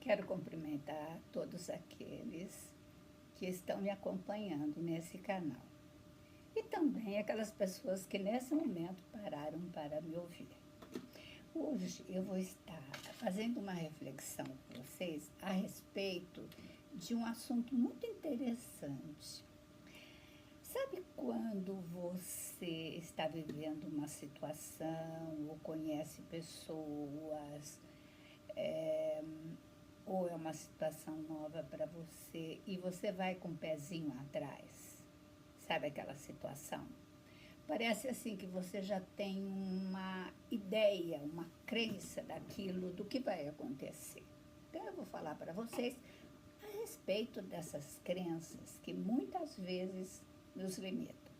Quero cumprimentar todos aqueles que estão me acompanhando nesse canal. E também aquelas pessoas que nesse momento pararam para me ouvir. Hoje eu vou estar fazendo uma reflexão com vocês a respeito de um assunto muito interessante. Sabe quando você está vivendo uma situação ou conhece pessoas, ou é uma situação nova para você e você vai com o pezinho atrás? Sabe aquela situação? Parece assim que você já tem uma ideia, uma crença daquilo, do que vai acontecer. Então eu vou falar para vocês a respeito dessas crenças que muitas vezes nos limitam.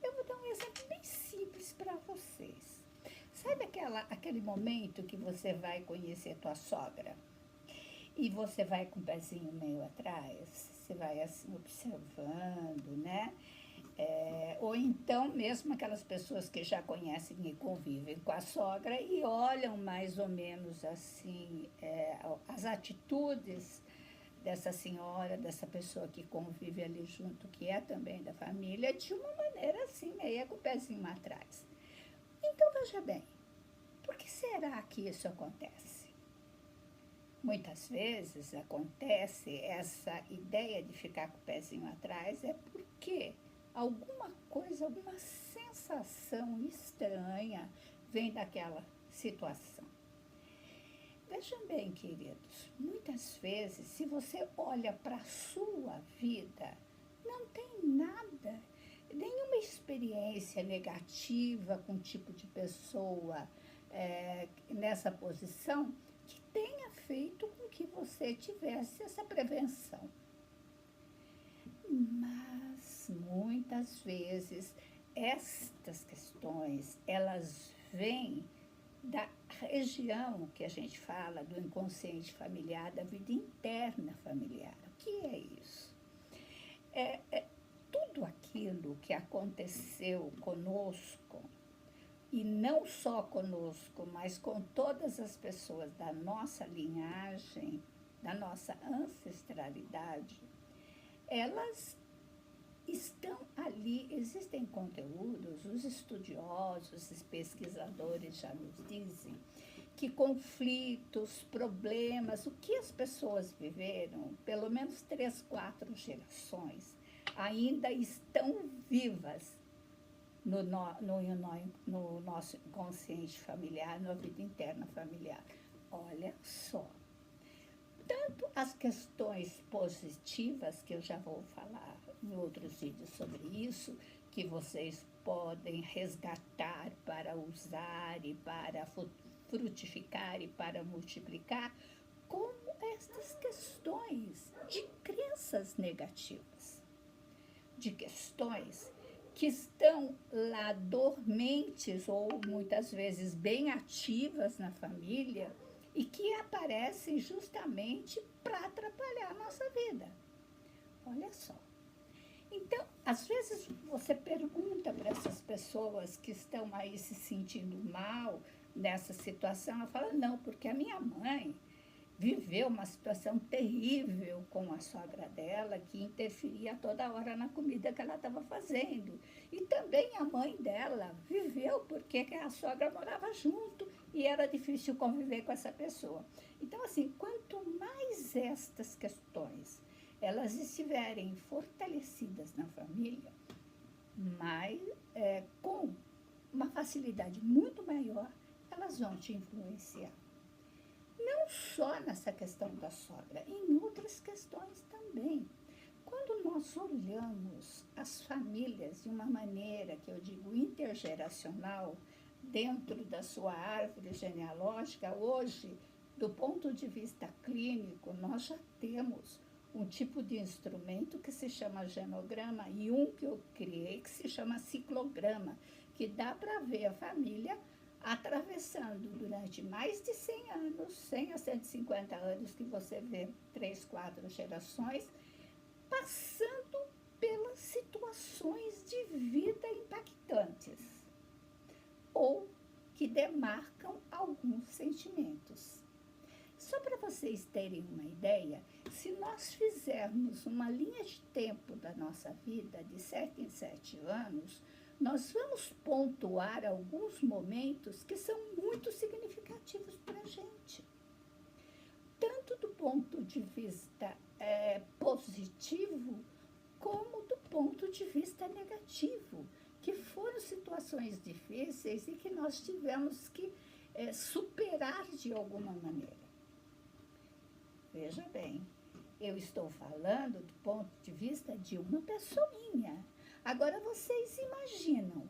Eu vou dar um exemplo bem simples para vocês. Sabe aquele momento que você vai conhecer tua sogra? E você vai com o pezinho meio atrás, você vai assim observando, né? Ou então mesmo aquelas pessoas que já conhecem e convivem com a sogra e olham mais ou menos assim as atitudes dessa senhora, dessa pessoa que convive ali junto, que é também da família, de uma maneira assim, meio com o pezinho atrás. Então veja bem, por que será que isso acontece? Muitas vezes acontece essa ideia de ficar com o pezinho atrás porque alguma coisa, alguma sensação estranha vem daquela situação. Vejam bem, queridos, muitas vezes, se você olha para a sua vida, não tem nada, nenhuma experiência negativa com um tipo de pessoa nessa posição que tenha feito com que você tivesse essa prevenção. Mas, muitas vezes, estas questões, elas vêm da região que a gente fala do inconsciente familiar, da vida interna familiar. O que é isso? Tudo aquilo que aconteceu conosco, e não só conosco, mas com todas as pessoas da nossa linhagem, da nossa ancestralidade, elas estão ali, existem conteúdos, os estudiosos, os pesquisadores já nos dizem que conflitos, problemas, o que as pessoas viveram, pelo menos 3, 4 gerações, ainda estão vivas no nosso inconsciente familiar, na vida interna familiar. Olha só. Tanto as questões positivas, que eu já vou falar em outros vídeos sobre isso, que vocês podem resgatar para usar e para frutificar e para multiplicar, como estas questões de crenças negativas, de questões que estão lá dormentes ou muitas vezes bem ativas na família e que aparecem justamente para atrapalhar a nossa vida. Olha só. Então, às vezes você pergunta para essas pessoas que estão aí se sentindo mal nessa situação, ela fala, não, porque a minha mãe viveu uma situação terrível com a sogra dela, que interferia toda hora na comida que ela estava fazendo. E também a mãe dela viveu porque a sogra morava junto e era difícil conviver com essa pessoa. Então, assim, quanto mais estas questões elas estiverem fortalecidas na família, mais, com uma facilidade muito maior, elas vão te influenciar. Não só nessa questão da sogra, em outras questões também. Quando nós olhamos as famílias de uma maneira, que eu digo, intergeracional, dentro da sua árvore genealógica, hoje, do ponto de vista clínico, nós já temos um tipo de instrumento que se chama genograma e um que eu criei que se chama ciclograma, que dá para ver a família atravessando durante mais de 100 anos, 100 a 150 anos, que você vê 3, 4 gerações, passando pelas situações de vida impactantes ou que demarcam alguns sentimentos. Só para vocês terem uma ideia, se nós fizermos uma linha de tempo da nossa vida, de 7 em 7 anos, nós vamos pontuar alguns momentos que são muito significativos para a gente. Tanto do ponto de vista positivo, como do ponto de vista negativo, que foram situações difíceis e que nós tivemos que superar de alguma maneira. Veja bem, eu estou falando do ponto de vista de uma pessoinha. Agora vocês imaginam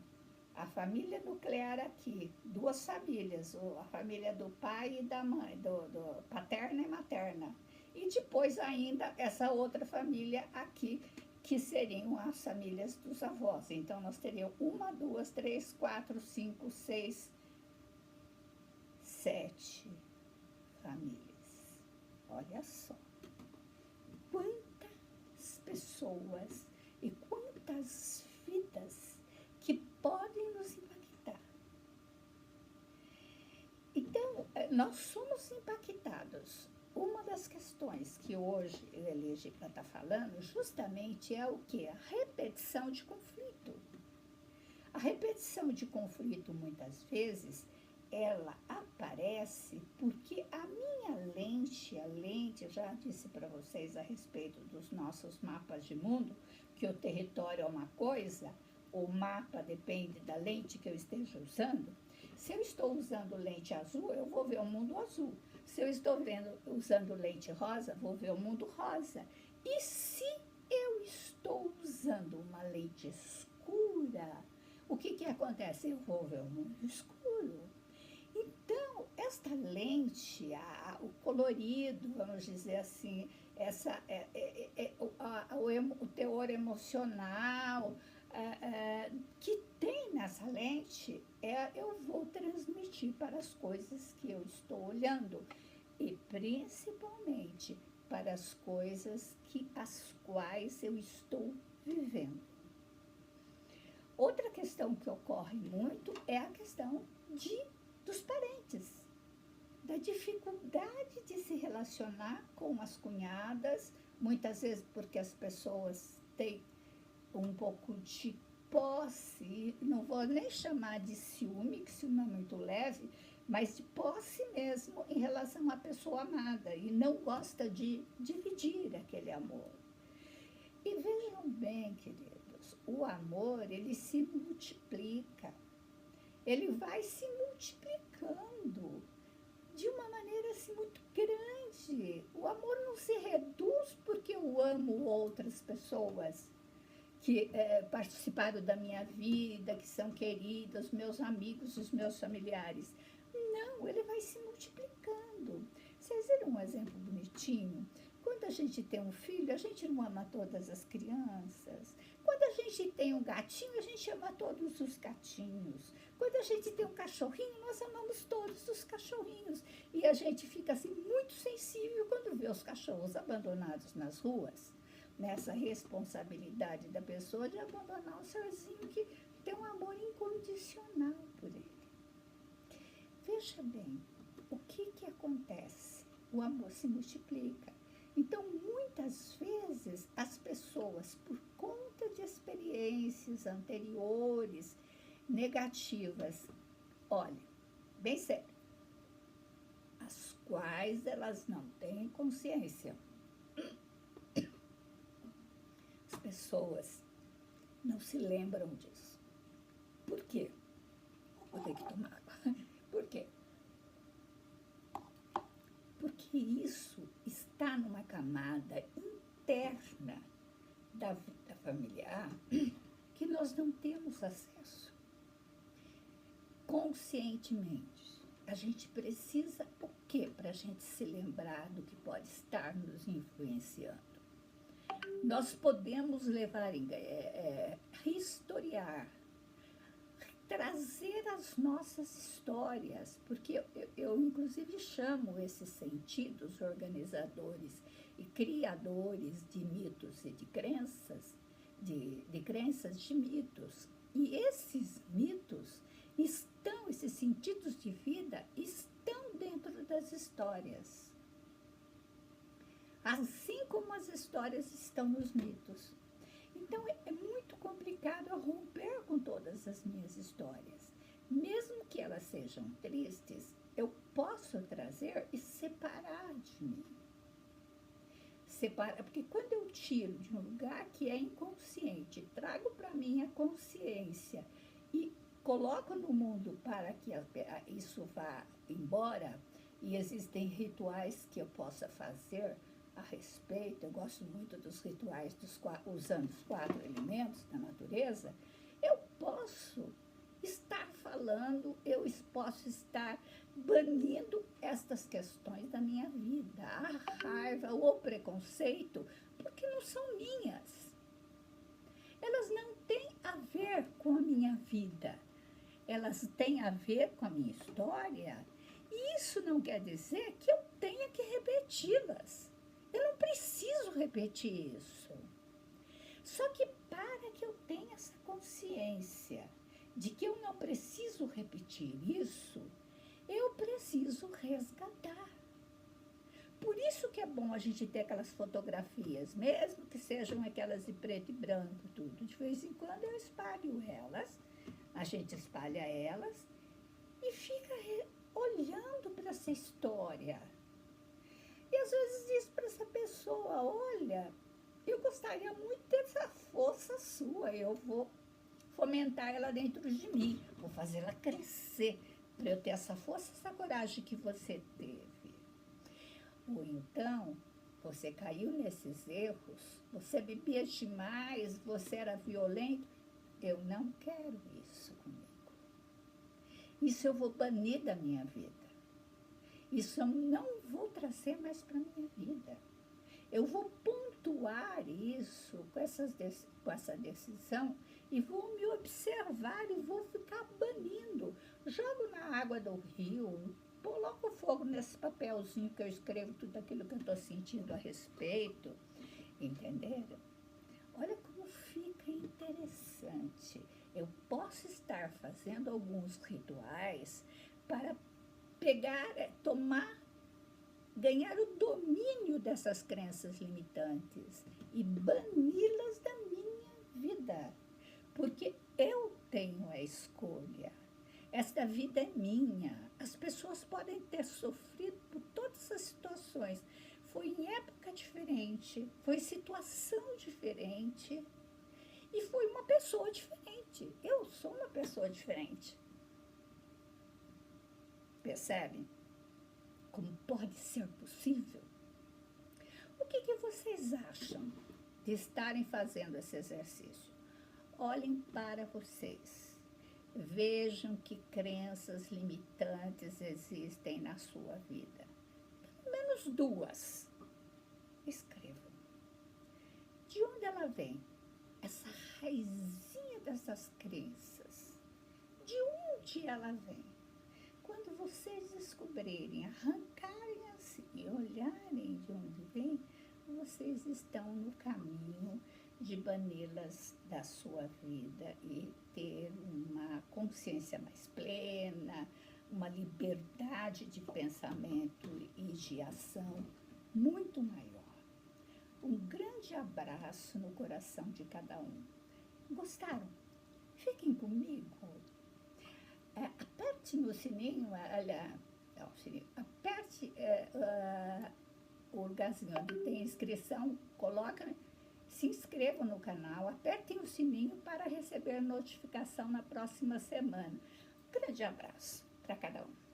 a família nuclear aqui, duas famílias, a família do pai e da mãe, do paterna e materna. E depois ainda essa outra família aqui, que seriam as famílias dos avós. Então, nós teríamos 1, 2, 3, 4, 5, 6, 7 famílias. Olha só. Quantas pessoas e quantas vidas que podem nos impactar. Então, nós somos impactados. Uma das questões que hoje eu elegi para estar falando justamente é o quê? A repetição de conflito. A repetição de conflito, muitas vezes, ela aparece porque a minha lente, eu já disse para vocês a respeito dos nossos mapas de mundo, que o território é uma coisa, o mapa depende da lente que eu esteja usando. Se eu estou usando lente azul, eu vou ver o mundo azul. Se eu estou usando lente rosa, vou ver o mundo rosa. E se eu estou usando uma lente escura, o que acontece? Eu vou ver o mundo escuro. Então, esta lente, o colorido, vamos dizer assim, o teor emocional que tem nessa lente, eu vou transmitir para as coisas que eu estou olhando e principalmente para as coisas as quais eu estou vivendo. Outra questão que ocorre muito é a questão dos parentes, da dificuldade de se relacionar com as cunhadas, muitas vezes porque as pessoas têm um pouco de posse, não vou nem chamar de ciúme, que ciúme é muito leve, mas de posse mesmo em relação à pessoa amada e não gosta de dividir aquele amor. E vejam bem, queridos, o amor, ele se multiplica, ele vai se multiplicando de uma maneira assim muito grande. O amor não se reduz porque eu amo outras pessoas que participaram da minha vida, que são queridas, meus amigos, os meus familiares. Não, ele vai se multiplicando. Vocês viram um exemplo bonitinho? Quando a gente tem um filho, a gente não ama todas as crianças. Quando a gente tem um gatinho, a gente ama todos os gatinhos. Quando a gente tem um cachorrinho, nós amamos todos os cachorrinhos. E a gente fica assim muito sensível quando vê os cachorros abandonados nas ruas, nessa responsabilidade da pessoa de abandonar o serzinho que tem um amor incondicional por ele. Veja bem, o que acontece? O amor se multiplica. Então, muitas vezes, as pessoas, por conta de experiências anteriores, negativas, olha, bem sério, as quais elas não têm consciência. As pessoas não se lembram disso. Por quê? Vou ter que tomar água. Por quê? Porque isso está numa camada interna da vida familiar que nós não temos acesso. Conscientemente, a gente precisa o quê para a gente se lembrar do que pode estar nos influenciando? Nós podemos levar, historiar, trazer as nossas histórias, porque eu inclusive chamo esses sentidos organizadores e criadores de mitos e de crenças, de crenças de mitos. E esses mitos esses sentidos de vida estão dentro das histórias. assim como as histórias estão nos mitos. Então, é muito complicado eu romper com todas as minhas histórias. Mesmo que elas sejam tristes, eu posso trazer e separar de mim. Porque quando eu tiro de um lugar que é inconsciente, trago para minha consciência e coloco no mundo para que isso vá embora, e existem rituais que eu possa fazer a respeito, eu gosto muito dos rituais usando os 4 elementos da natureza, eu posso estar falando, eu posso estar banindo estas questões da minha vida, a raiva, o preconceito, porque não são minhas. Elas não têm a ver com a minha vida, elas têm a ver com a minha história, e isso não quer dizer que eu tenha que repeti-las. Eu não preciso repetir isso. Só que para que eu tenha essa consciência de que eu não preciso repetir isso, eu preciso resgatar. Por isso que é bom a gente ter aquelas fotografias, mesmo que sejam aquelas de preto e branco, tudo. De vez em quando eu espalho elas, a gente espalha elas e fica olhando para essa história. E às vezes diz para essa pessoa, olha, eu gostaria muito dessa força sua, eu vou fomentar ela dentro de mim, vou fazer ela crescer, para eu ter essa força, essa coragem que você teve. Ou então, você caiu nesses erros, você bebia demais, você era violento, eu não quero isso comigo. Isso eu vou banir da minha vida. Isso eu não vou trazer mais para a minha vida. Eu vou pontuar isso com essa decisão e vou me observar e vou ficar banindo. Jogo na água do rio, coloco fogo nesse papelzinho que eu escrevo tudo aquilo que eu estou sentindo a respeito. Entenderam? Olha como fica interessante. Eu posso estar fazendo alguns rituais para ganhar o domínio dessas crenças limitantes e bani-las da minha vida. Porque eu tenho a escolha. Esta vida é minha. As pessoas podem ter sofrido por todas as situações. Foi em época diferente, foi situação diferente e foi uma pessoa diferente. Eu sou uma pessoa diferente. Percebem? Como pode ser possível? O que vocês acham de estarem fazendo esse exercício? Olhem para vocês. Vejam que crenças limitantes existem na sua vida. Pelo menos 2. Escrevam. De onde ela vem? Essa raizinha dessas crenças. De onde ela vem? Quando vocês descobrirem, arrancarem assim e olharem de onde vem, vocês estão no caminho de bani-las da sua vida e ter uma consciência mais plena, uma liberdade de pensamento e de ação muito maior. Um grande abraço no coração de cada um. Gostaram? Fiquem comigo. Aperte no sininho, aperte o lugarzinho onde tem inscrição, se inscrevam no canal, apertem o sininho para receber notificação na próxima semana. Um grande abraço para cada um.